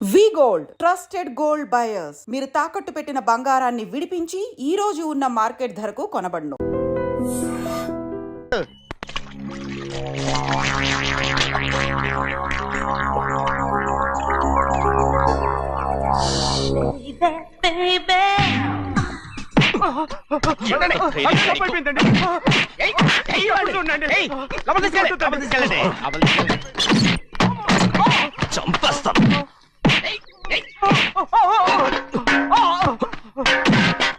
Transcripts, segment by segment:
వి gold trusted gold buyers మీరు తాకట్టు పెట్టిన బంగారాన్ని విడిపించి ఈ రోజు ఉన్న మార్కెట్ ధరకు కొనబడును.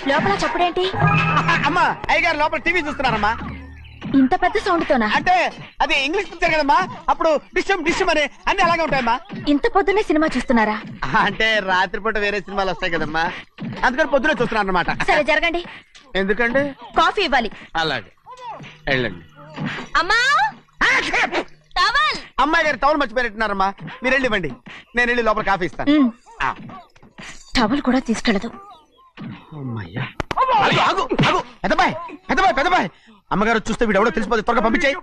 లోపల చప్పుడేంటి? అమ్మా అయ్యగారు లోపల టీవీ చూస్తున్నారమ్మా. ఇంత పెద్ద సౌండ్ తోనా? అంటే అది ఇంగ్లీష్ పిక్చర్ కదమ్మా, అప్పుడు డిషం డిషం అని అన్ని అలాగే ఉంటాయమ్మా. ఇంత పొద్దున్నే సినిమా చూస్తున్నారా? అంటే రాత్రిపూట వేరే సినిమాలు వస్తాయి కదమ్మా, అందుకని పొద్దునే చూస్తున్నాను అనమాట. సరే జరగండి. ఎందుకండి? కాఫీ ఇవ్వాలి. అలాగే వెళ్ళండి. అమ్మా టవల్. అమ్మాయి గారు టవల్ మర్చిపోయినట్టున్నారమ్మా, మీరు వెళ్ళి ఇవ్వండి, నేను వెళ్ళి లోపల కాఫీ ఇస్తాను. టవల్ కూడా తీసుకెళ్ళదు. అమ్మయ్యా, పెద్దబాయ్ పెద్దబాయ్ పెద్దబాయ్, అమ్మగారు చూస్తే వీడు ఎవడో తెలిసిపోతే త్వరగా పంపించాయి.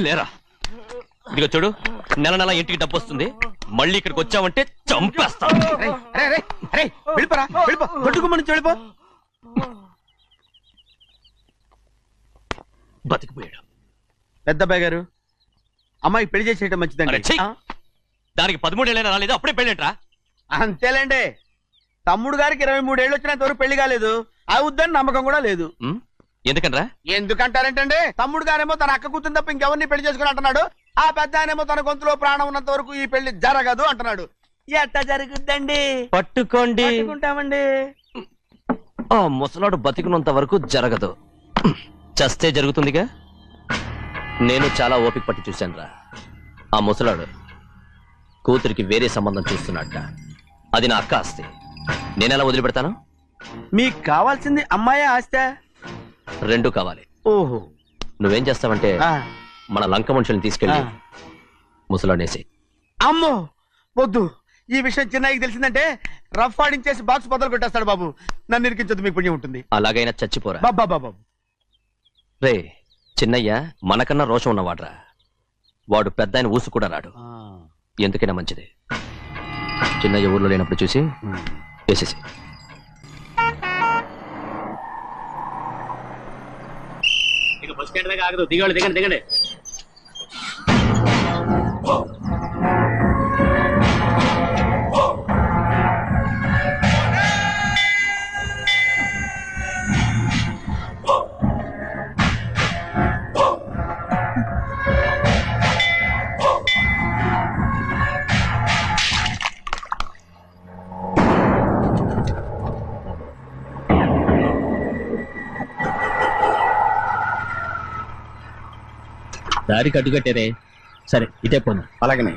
లేరా, ఇదిగో చూడు, నెల నెల ఇంటికి డబ్బు వస్తుంది, మళ్ళీ ఇక్కడికి వచ్చావంటే చంపేస్తా. వెళ్ళిపోరా, వెళ్ళిపో, గొడ్డుకుమ్మ నుంచి వెళ్ళిపో. బతికిపోయాడు. పెద్దబాయ్ గారు, అమ్మాయి పెళ్లి చేసేయటం అరే, మంచిదండి. ఛీ! దానికి 13 ఏళ్ళైనా రాలేదు, అప్పుడే పెళ్ళేంట్రా? అంతేలేండి, తమ్ముడు గారికి 23 ఏళ్ళు వచ్చినంత వరకు పెళ్లి కాలేదు, అవుద్దని నమ్మకం కూడా లేదు. ఎందుకనరా? ఎందుకంటారేంటండి, తమ్ముడు గారేమో తన అక్క కూతురు తప్ప ఇంకెవరిని పెళ్లి చేసుకుని అంటున్నాడు, ఆ పెద్ద ఆయనేమో తన గొంతులో ప్రాణం ఉన్నంత వరకు ఈ పెళ్లి జరగదు అంటున్నాడు. ఎట్టా జరుగుద్దండి? పట్టుకోండి. పట్టుకుంటామండి. ఆ ముసలాడు బతికినంత వరకు జరగదు, చస్తే జరుగుతుందిగా. నేను చాలా ఓపిక పట్టి చూశానురా. ఆ ముసలాడు కూతురికి వేరే సంబంధం చూస్తున్నట్ట. అది నా అక్క ఆస్తి, నేనెలా వదిలిపెడతాను? మీకు కావాల్సింది అమ్మాయి ఆస్తా? రెండు కావాలి. ఓహో, నువ్వేం చేస్తావంటే మన లంక మనుషుల్ని తీసుకెళ్ళి ముసలాడేసి. అమ్మో వద్దు, ఈ విషయం చిన్నయ్యకి తెలిసిందంటే రఫ్ ఆడించేసి బాక్స్ బదులు కొట్టేస్తాడు బాబు. నన్ను ఇరికించొద్దు, మీకు పుణ్యం ఉంటుంది. అలాగైనా చచ్చిపోరా. బాబా బాబు రే, చిన్నయ్య మనకన్నా రోషం ఉన్నవాడ్రా. వాడు పెద్ద ఆయన ఊసు కూడా రాడు. ఎందుకైనా మంచిది, చిన్నయ్య ఊర్లో లేనప్పుడు చూసి వేసేసి. దిగండి దిగండి దిగండి. దారి కట్టుకట్టారే, సరే ఇటే పోను. అలాగనే.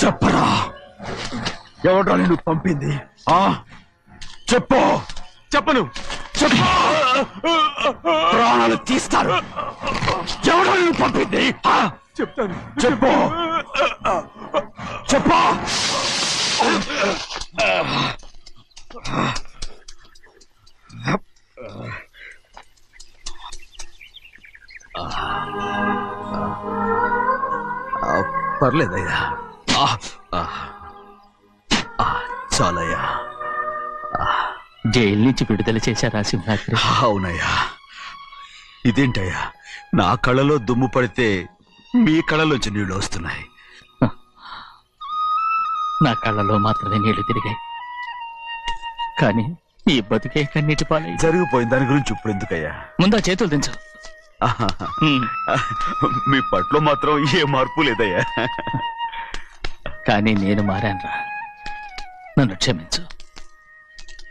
చెప్పరా, ఎవడ్రా నిన్ను పంపింది? చెప్పు. చెప్పను. చెప్పు, ప్రాణాలు తీస్తారు. ఎవడ్రా నిన్ను పంపింది? చెప్తాను. చెప్పు. చెప్పు. పర్లేదయ్యా, చాలయ్యా. జైలు నుంచి విడుదల చేశారా సింహాద్రి? అవునయ్యా. ఇదేంటయ్యా, నా కళ్ళలో దుమ్ము పడితే మీ కళ్ళలోంచి నీళ్లు వస్తున్నాయి. నా కళ్ళలో మాత్రమే నీళ్లు తిరిగాయి, కానీ ఈ బతికే కన్నీటి పాలై. జరిగిపోయిన దాని గురించి ఇప్పుడు ఎందుకయ్యా? ముందా చేతులు దించు. మీ పట్లో మాత్రం ఏ మార్పు లేదయ్యా. కానీ నేను మారానురా, నన్ను క్షమించు.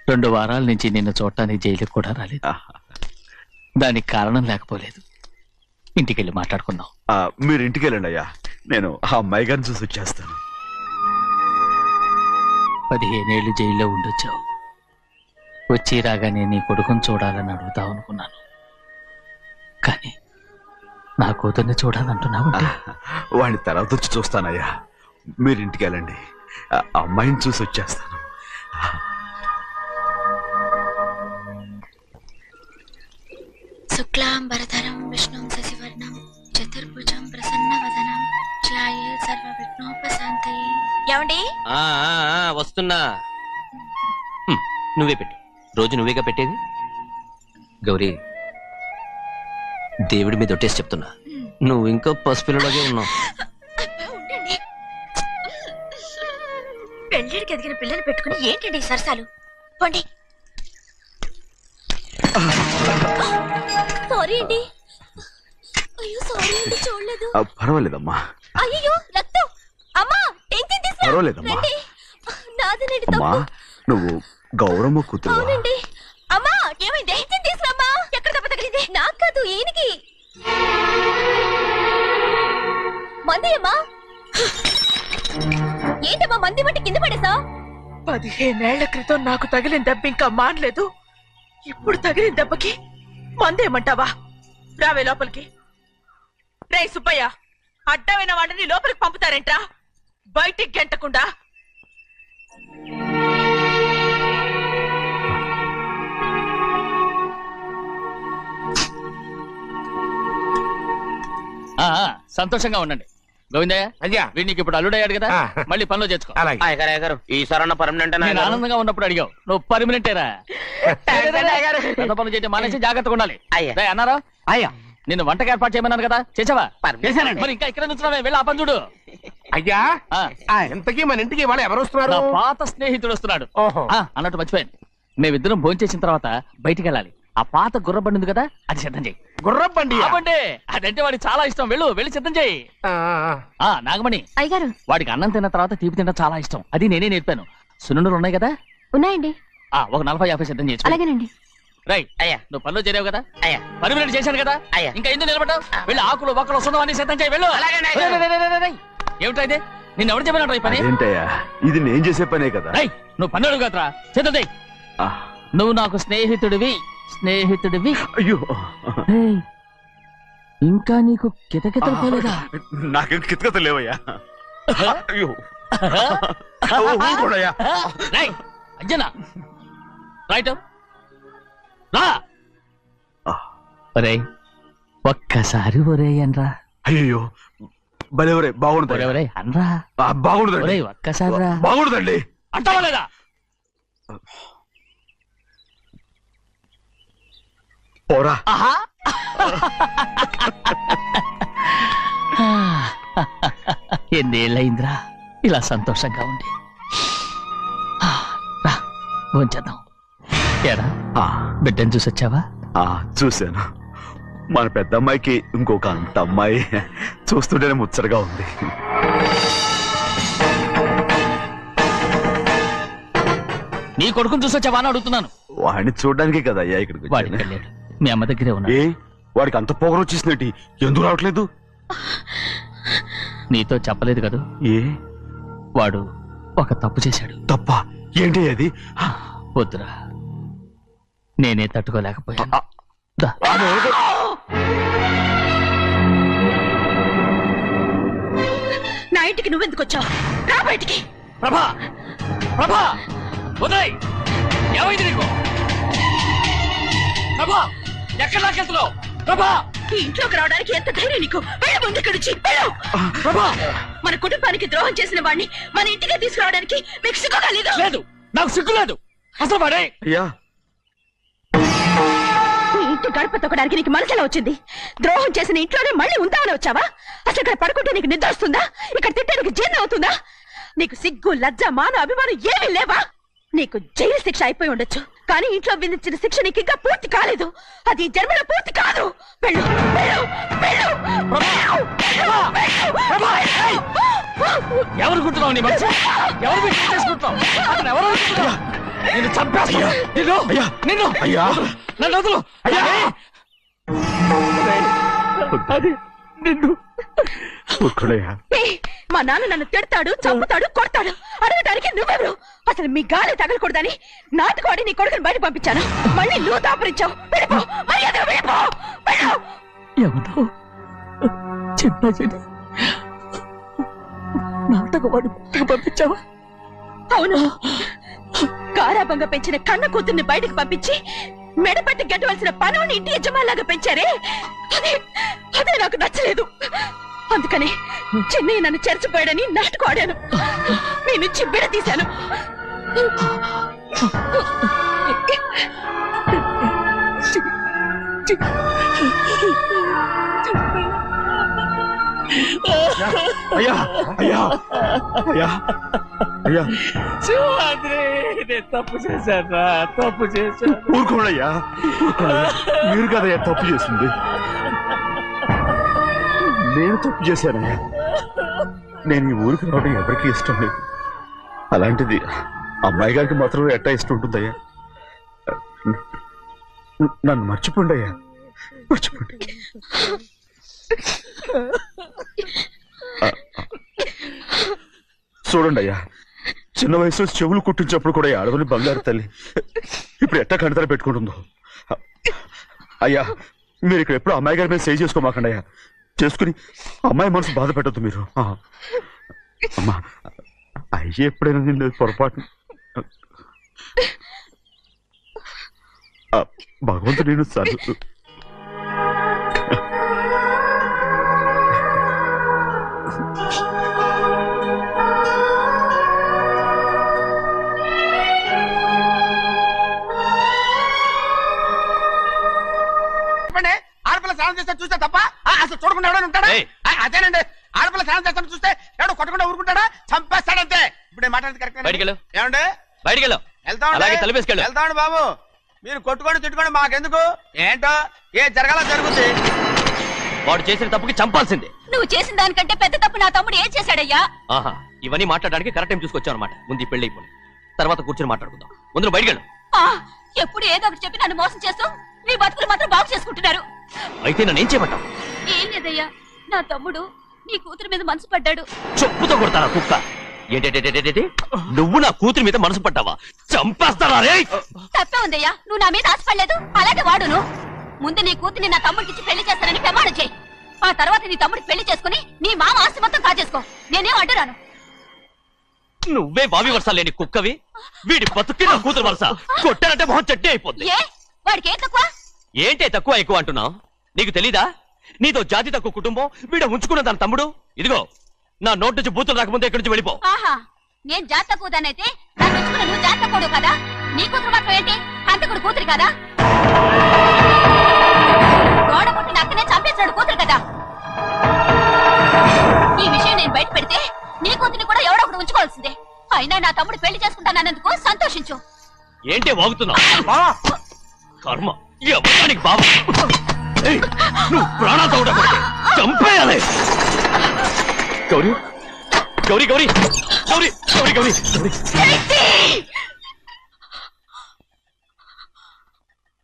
2 వారాల నుంచి నిన్ను చూడటానికి జైలుకి కూడా రాలేదు. దానికి కారణం లేకపోలేదు. ఇంటికెళ్ళి మాట్లాడుకుందాం. మీరు ఇంటికి వెళ్ళండి అయ్యా, నేను ఆ అమ్మాయి గారిని చూసి వచ్చేస్తాను. 15 ఏళ్ళు జైల్లో ఉండొచ్చావు. వచ్చి రాగానే నీ కొడుకుని చూడాలని అడుగుతావు అనుకున్నాను, కానీ నా కూతుర్ని చూడాలంటున్నావు. వాడిని తర్వాత వచ్చి చూస్తానయ్యా, మీరు ఇంటికి వెళ్ళండి. ఆ అమ్మాయిని చూసి వచ్చేస్తాను. శుక్లాంబరధరం విష్ణుం శశివర్ణం చతుర్భుజం ప్రసన్నవదనం ధ్యాయే సర్వవిఘ్నోపశాంతయే. ఏమండి? వస్తున్నా. నువ్వే పెట్టు. రోజు నువ్వేగా పెట్టేది. గౌరీ, దేవుడి మీద ఒట్టేసి చెప్తున్నా, నువ్వు ఇంకా పసిపిల్లలాగే ఉన్నావు. పెళ్ళిడికి ఎదిగిన పిల్లని పెట్టుకుని ఏంటండి ఈ సరసాలు? పోండి. సారీ అండి. అయ్యో సారీ అండి, చూడలేదు. పర్వాలేదమ్మా. అయ్యో రక్తం. అమ్మా టెన్షన్ తీసుకురా. పర్వాలేదమ్మా. నాదనండి అమ్మా, నువ్వు గౌరమ్మ కూతురు. అవునండి. అమ్మా ఏమైంది? టెన్షన్ తీసుకురామ్మా. ఎక్కడ దెబ్బ తగిలింది? నాకు కాదు, ఈయనకి. మంది అమ్మా. ఏంటమ్మా మంది బట్టి కింద పడేసా? 15 ఏళ్ల క్రితం నాకు తగిలిన దెబ్బ ఇంకా మానలేదు. ఇప్పుడు తగిలిన దెబ్బకి మందేమంటావా? రావే లోపలికి. రే సుబ్బయ్య, అడ్డమైన వాడిని లోపలికి పంపుతారేంట్రా? బయటికి గెంటకుండా. సంతోషంగా ఉండండి. గోవిందయ్య, అయ్యా, వీడికి ఇప్పుడు అల్లుడయ్యాడు కదా, మళ్ళీ పనిలో చేర్చుకో. ఈసారన్నా పర్మనెంట్ నేను ఆనందంగా ఉన్నప్పుడు అడిగావు, నువ్వు పర్మనెంటేరా. పెద్ద పనులు చేయడం మానేసి జాగ్రత్తగా ఉండాలి. రేయ్ అన్నారా? అయ్యా, నిన్ను వంటకి ఏర్పాటు చేయమన్నారు కదా, చేసావా? చేశానండి. మరి ఇంకా ఇక్కడ నుంచున్నావే, వెళ్ళి ఆ పని చూడు. అయ్యా, ఇంతకీ మన ఇంటికి వాళ్ళు ఎవరు వస్తున్నారు? నా పాత స్నేహితుడు వస్తున్నాడు. ఓహో. అన్నట్టు మర్చిపోయాను, మేమిద్దరం భోంచేసిన తర్వాత బయటికి వెళ్ళాలి. ఆ పాత గుర్రబండి ఉంది కదా, అది సిద్ధం చేయి. గుర్రబండి? అదంటే వాడికి చాలా ఇష్టం. వెళ్ళి సిద్ధం చేయి. నాగమణి, అయ్యగారు వాడికి అన్నం తిన్న తర్వాత తీపి తినడం చాలా ఇష్టం. అది నేనే నేర్పాను. సున్నుండలు ఉన్నాయి కదా? ఉన్నాయండి. ఒక 40-50 సిద్ధం చేసి. అలాగేనండి. రైట్ అయ్యా, నువ్వు పనిలో చేరావు కదా, అయ్యా పర్మనెంట్ చేశాను కదా, అయ్యా ఇంకా ఎందుకు నిలబడ్డావు? వెళ్ళి ఆకులు బొక్కలు వస్తుందో అన్ని సిద్ధం చేయి. వెళ్ళు. ఏమిటా ఇది? నిన్ను ఎవరు చెప్పినట్టు ఈ పని? ఏంటయ్యా, ఇది నేను చేసే పనే కదా. నువ్వు పని అడుగు కదరా, సిద్ధం చేయి. నువ్వు నాకు స్నేహితుడివి. అయ్యో, ఇంకా నీకు కితకితలు పోలేదా? నాకేం కితకత లేవయ్యా. అయ్యో, ఊరుకోడయ్యా. అజ్జనా రైట్ రా. ఒక్కసారి ఒరేయన్రా. అయ్యో భలే బాగుంటుంది ఒరే అనరా. బాగుండదండి ఒరే ఒక్కసారి రా. బాగుండదండి అంటావా లేదా? పోరా. ఎన్నేళ్ళయిందిరా ఇలా సంతోషంగా ఉండి. రా భోంచేద్దాం. ఏరా బిడ్డను చూసొచ్చావా? చూశాను. మన పెద్ద అమ్మాయికి ఇంకొక అంత అమ్మాయి చూస్తుంటేనే ముచ్చటగా ఉంది. నీ కొడుకుని చూసొచ్చావా అని అడుగుతున్నాను. వాడిని చూడడానికి కదా అయ్యా ఇక్కడికి వాడికి వచ్చాను. వెళ్ళాడు, మీ అమ్మ దగ్గరే ఉన్నాడు. ఏ వాడికి అంత పొగరు వచ్చేసినట్టు ఎందుకు రావట్లేదు? నీతో చెప్పలేదు కదా, ఏ వాడు ఒక తప్పు చేశాడు. తప్ప ఏంటి అది? వద్దురా, నేనే తట్టుకోలేకపోయాను. దా. నా ఇంటికి నువ్వెందుకు వచ్చావు? రా బయటికి. ప్రభా ప్రభా ఉదయ్, ఏమైంది నీకు? ప్రభా ఎక్కడ నాకెళ్తున్నావు? ప్రభా ఈ ఇంట్లోకి రావడానికి ఎంత ధైర్యం నీకు? వెళ్ళి ముందు ఇక్కడి నుంచి వెళ్ళు. ప్రభా మన కుటుంబానికి ద్రోహం చేసిన వాడిని మన ఇంటికి తీసుకురావడానికి మీకు సిగ్గు కాలేదు? లేదు, నాకు సిగ్గు లేదు అసలు. వాడే అయ్యా ఈ ఇంటి గడప తొక్కడానికి నీకు మనసులో వచ్చింది. ద్రోహం చేసిన ఇంట్లోనే మళ్ళీ ఉందామని వచ్చావా? అసలు ఇక్కడ పడుకుంటే నీకు నిద్ర వస్తుందా? ఇక్కడ తింటే నీకు జీర్ణం అవుతుందా? నీకు సిగ్గు, లజ్జ, మాన, అభిమానం ఏమీ లేవా? నీకు జైలు శిక్ష అయిపోయి ఉండొచ్చు, కానీ ఇంట్లో విధించిన శిక్ష నీకు ఇంకా పూర్తి కాలేదు. అది ఈ జన్మలో పూర్తి కాదు. వెళ్ళు వెళ్ళు వెళ్ళు. ఎవరు గుర్తున్నావు? నీ మంచి ఎవరు చేసుకుంటావు? అతను ఎవరు అనుకుంటున్నావు? నిన్ను చంపేస్తా. నిన్ను నిన్ను అయ్యా నన్ను వదులు. అయ్యా అది నిన్ను. ఏయ్, మా నాన్న నన్ను తిడతాడు, చంపుతాడు, కొడతాడు. అడగటానికి నువ్వెవరు? అసలు మీ గాలి తగలకూడదని నాటుకోడి నీ కొడుకుని బయట పంపించాను. మళ్ళీ నువ్వు దాపరించావు. వెళ్ళిపో, మర్యాదగా వెళ్ళిపో. వెళ్ళు. ఎవరో చిన్న నాటకవాడు పంపించావా? అవును, గారాబంగా పెంచిన కన్న కూతుర్ని బయటకు పంపించి మెడపట్టి గెట్టవలసిన పనుని ఇంటి యజమానిలాగా పెంచారే, అదే నాకు నచ్చలేదు. అందుకని చెన్నై నన్ను చెరచిపోయాడని నాటకం ఆడాను. మీ నుంచి విడదీశాను. అయ్యా అయ్యా అయ్యా అయ్యా తప్పు చేశాను, తప్పు చేశాను. ఊరుకోడయ్యా, మీరు కదయ్యా తప్పు చేసింది. నేను తప్పు చేశానయ్యా. నేను ఈ ఊరికి రావడం ఎవరికి ఇష్టం లేదు. అలాంటిది అమ్మాయి గారికి మాత్రం ఎట్టా ఇష్టం ఉంటుందయ్యా. నన్ను మర్చిపోండి అయ్యా, మర్చిపోండి. చూడండి అయ్యా, చిన్న వయసులో చెవులు కుట్టించినప్పుడు కూడా ఆడవని బంగారు తల్లి ఇప్పుడు ఎట్టా కణితలు పెట్టుకుంటుందో. అయ్యా మీరు ఇక్కడ ఎప్పుడు అమ్మాయి గారి మీద సేవ్ చేసుకోమాకండి అయ్యా. చేసుకుని అమ్మాయి మనసు బాధ పెట్టద్దు మీరు. అమ్మా అయ్యే ఎప్పుడైనా నేను పొరపాటు భగవంతుడు నేను చదువు. ఆడపిల్ల స్నానం చేస్తే చూస్తే తప్ప అసలు చూడకుండా ఎవడో ఉంటాడా? అదేనండి, ఆడపిల్ల స్నానం చేస్తాను చూస్తే ఎవడో కొట్టకుండా ఊరుకుంటాడా? చంపేస్తాడంతే. ఇప్పుడు మాట్లాడేది కరెక్ట్. బయటికి ఏమండి బయటికి వెళ్తామండి బాబు. మీరు కొట్టుకొని తిట్టుకోండి, మాకెందుకు? ఏంటో ఏ జరగాల జరుగుతుంది. వాడు చేసిన తప్పుకి చంపాల్సిందే. నువ్వు చేసిన దానికంటే పెద్ద తప్పు నా తమ్ముడు ఏం చేశాడయ్యా? ఆహా, ఇవన్నీ మాట్లాడడానికి కరెక్ట్ టైం చూసుకొచ్చావు అనమాట. ముందు ఈ పెళ్లి అయిపోయి తర్వాత కూర్చొని మాట్లాడుకుందాం. ముందు బయటికి వెళ్ళు. ఎప్పుడు ఏదో ఒకటి చెప్పి నన్ను మోసం చేస్తూ మీ బతుకులు మాత్రం బాగు చేసుకుంటున్నారు. అయితే నన్నేం చేయమంటావు? ఏం లేదయ్యా, నా తమ్ముడు నీ కూతురు మీద మనసు పడ్డాడు. చెప్పుతో కొడతారా కుక్క? ఏంటంటే నువ్వు నా కూతురి మీద మనసు పడ్డావా? చంపేస్తారా రే? తప్పే ఉందయ్యా, నువ్వు నా మీద ఆశపడలేదు, అలాగే వాడును. ముందు నీ కూతుర్ని నా తమ్ముడికి పెళ్లి చేస్తానని ప్రమాణం చేయి. ఆ తర్వాత నీ తమ్ముడికి పెళ్లి చేసుకుని నీ మామ ఆస్తి మొత్తం కాజేసుకో. నేనేం అడ్డురాను. నువ్వే బావి వరుస లేని కుక్కవి. వీడి బతుక్కి నా కూతురు వరుస. కొట్టానంటే మొహం చెట్టే అయిపోద్ది. ఏ వాడికి ఏం తక్కువ? ఏంటే తక్కువ ఎక్కువ అంటున్నావు? నీకు తెలీదా? నీతో జాతి తక్కువ కుటుంబం వీడ ఉంచుకున్న దాని తమ్ముడు. ఇదిగో నా నోటి నుంచి బూతులు రాకముందే ఇక్కడి నుంచి వెళ్ళిపో. ఆహా, నేను జాత కూదానైతే దాన్ని ఉంచుకున్న నువ్వు జాత కూడు కదా. నీ కూతురు మాత్రం ఏంటి, హంతకుడు కూతురు కదా. గోడ పుట్టిన అక్కనే చంపేశాడు కూతురు కదా. ఈ విషయం నేను బయట పెడితే నీ కూతురిని కూడా ఎవడో ఒకడు ఉంచుకోవాల్సిందే. అయినా నా తమ్ముడు పెళ్లి చేసుకుంటానన్నందుకు సంతోషించు. ఏంటి వాగుతున్నావు? కర్మ ఎవరికి బాబు, నువ్వు ప్రాణాలతో ఉండకూడదు, చంపేయాలి. గౌరీ గౌరీ గౌరీ గౌరీ గౌరీ గౌరీ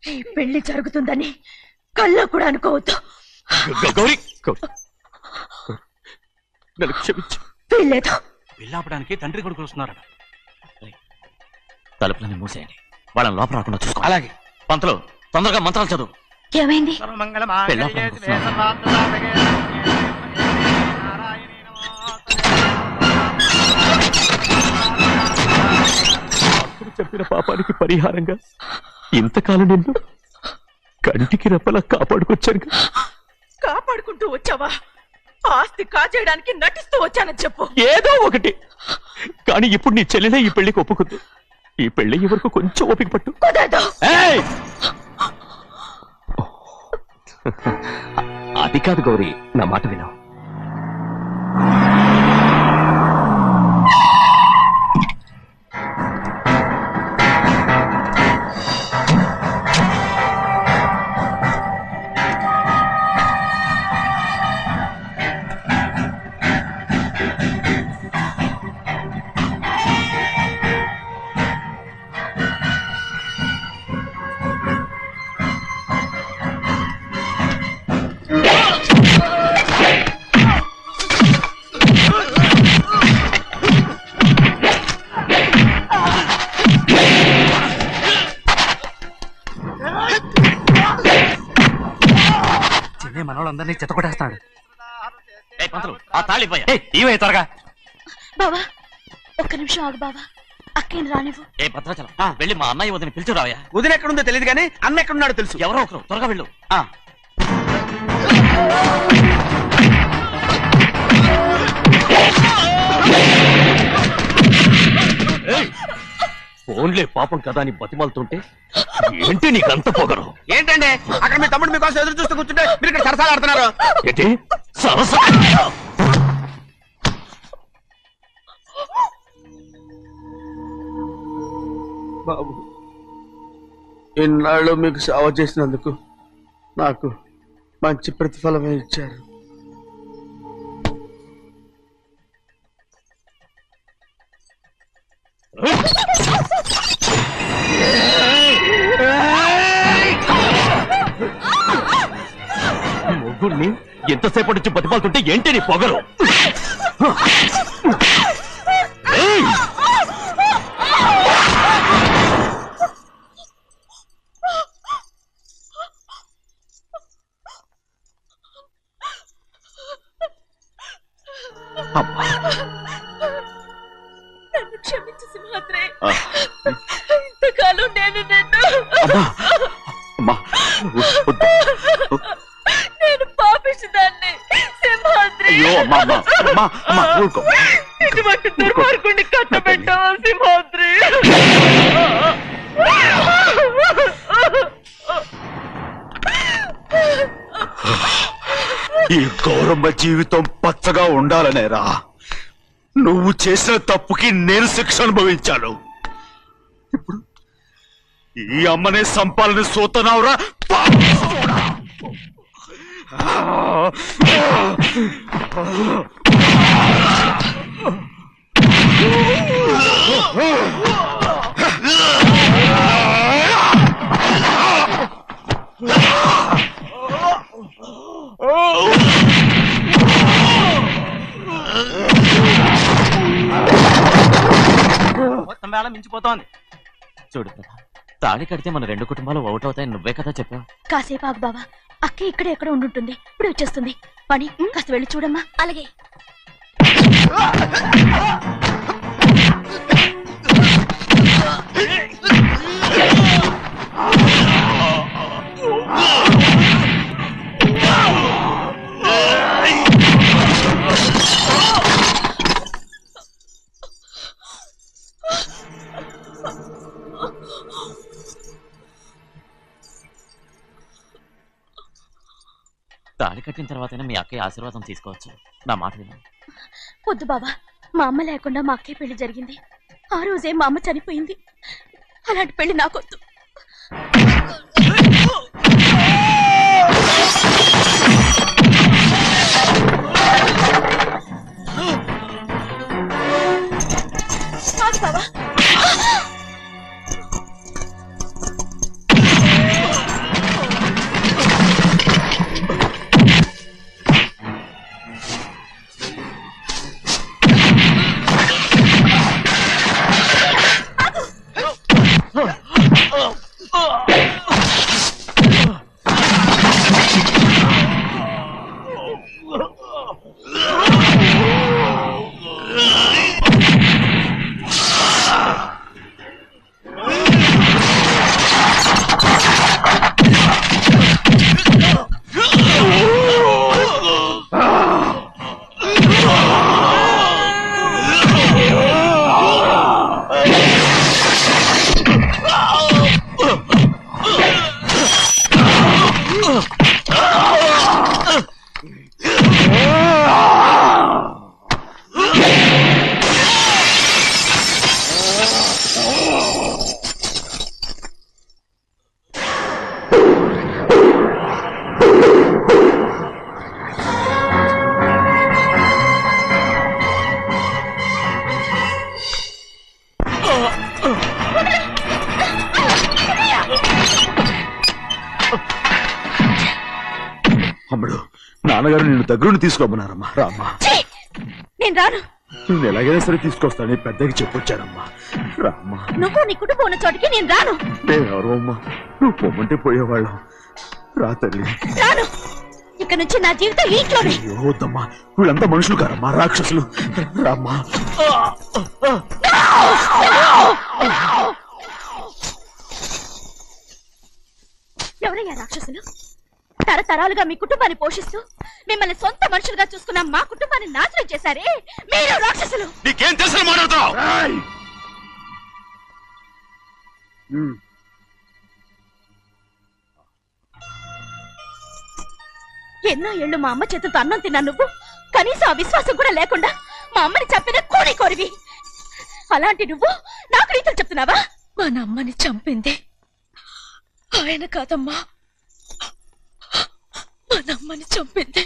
ఈ పెళ్లి జరుగుతుందని కల్లో కూడా అనుకోవద్దు. గౌరీ గౌరీ నన్ను క్షమించు. వీల్లేదు. పెళ్ళాపడానికి తండ్రి కొడుకులు వస్తున్నారట. తలుపులని మూసేయండి, వాళ్ళని లోపల రాకుండా చూసుకో. అలాగే. పంతులు తొందరగా మంత్రాలు చదువు. ఏమైంది? అప్పుడు చెప్పిన పాపానికి పరిహారంగా ఇంతకాలం నిన్ను కంటికి రెప్పలా కాపాడుకొచ్చాను. కాపాడుకుంటూ వచ్చావా? ఆస్తి కాజేయడానికి నటిస్తూ వచ్చానని చెప్పు. ఏదో ఒకటి. కానీ ఇప్పుడు నీ చెల్లెలే ఈ పెళ్లికి ఒప్పుకుంది. ఈ పెళ్లి వరకు కొంచెం ఓపిక పట్టు. కుదరదు. అది కాదు గౌరీ, నా మాట విను. మనోళ్ళందరినీ చెత్తకొట్టేస్తాడు. ఆ తాళి ఇవే త్వరగా. బావా ఒక్క నిమిషం ఆగు బావా, అక్కేం రానివ్వు. ఏ భద్రాచలం, వెళ్ళి మా అన్నయ్య వదిన పిలిచి రావయ్యా. వదిన ఎక్కడుందో తెలియదు కానీ అన్న ఎక్కడున్నాడో తెలుసు. ఎవరో ఒకరు త్వరగా వెళ్ళు. ఫోన్లే పాపం కదా అని బతిమాలుతుంటే ఏంటి నీకంత పొగరు? ఏంటండి అక్కడ మీ తమ్ముడు మీకోసం ఎదురు చూస్తూ కూర్చుంటే మీరు ఇక్కడ సరసాలు ఆడుతున్నారు. ఏంటి సరస? బాబు, ఇన్నాళ్ళు మీకు సేవ చేసినందుకు నాకు మంచి ప్రతిఫలమే ఇచ్చారు. మొగుణ్ణి ఎంతసేపటి నుంచి బతిమాలుతుంటే ఏంటి నీ పొగరు? నన్ను క్షమించు సింహాద్రి. ఇంతకాలం నేను నేను పాపిస్తుదాన్ని సింహాద్రి. ఇటువంటి దుర్మార్గుడిని కట్టబెట్టావా సింహాద్రి? ఈ గౌరమ్మ జీవితం పచ్చగా ఉండాలనేరా నువ్వు చేసిన తప్పుకి నేను శిక్ష అనుభవించాను. ఇప్పుడు ఈ అమ్మనే సంపాలని సోతనావురా. మొత్తం వేళ మించిపోతోంది. చూడు తాళి కడితే మన రెండు కుటుంబాలు అవుతాయని నువ్వే కదా చెప్పావు. కాసేపు ఆగు బావా, అక్క ఇక్కడ ఎక్కడ ఉండుంటుంది, ఇప్పుడు వచ్చేస్తుంది. పని కాస్త వెళ్ళి చూడమ్మా. అలాగే. పుట్టిన తర్వాతైనా మీ అక్కయ్య ఆశీర్వాదం తీసుకోవచ్చు. నా మాట విను. వద్దు బావా, మా అమ్మ లేకుండా మా అక్కయ్య పెళ్లి జరిగింది. ఆ రోజే మా అమ్మ చనిపోయింది. అలాంటి పెళ్లి నాకొద్దు. కాదు బావా. అమ్ముడు, నాన్నగారు నిన్ను దగ్గరుండి తీసుకోమన్నారమ్మా. రామ్మా. నేను రాను. నేను ఎలాగైనా సరే తీసుకొస్తానని పెద్దకి చెప్పొచ్చారమ్మా. రామ్మా. నువ్వు నీ కుటుంబం ఉన్న చోటికి నేను రాను. నేనెవరు అమ్మా? నువ్వు పొమ్మంటే పోయేవాళ్ళం. రా తల్లి. రాను. ఇక నుంచి నా జీవితం ఈ ఇంట్లోనే. అయ్యో వద్దమ్మా, వీళ్ళంతా మనుషులు కారమ్మా, రాక్షసులు. రామ్మా. ఎవరయ్యా రాక్షసులు? తరతరాలుగా మీ కుటుంబాన్ని పోషిస్తూ మిమ్మల్ని సొంత మనుషులుగా చూసుకున్న మా కుటుంబాన్ని నాశనం చేశారే మీరు రాక్షసులు. నీకేం తెలుసు మాట్లాడుతున్నావు? ఎన్నో ఏళ్ళు మా అమ్మ చేతులతో అన్నం తిన్నా నువ్వు కనీసం ఆ విశ్వాసం కూడా లేకుండా మా అమ్మని చంపిన కోడి కోరివి. అలాంటి నువ్వు నాకు రీతులు చెప్తున్నావా? మా అమ్మని చంపింది ఆయన కాదమ్మా, మా అమ్మని చంపింది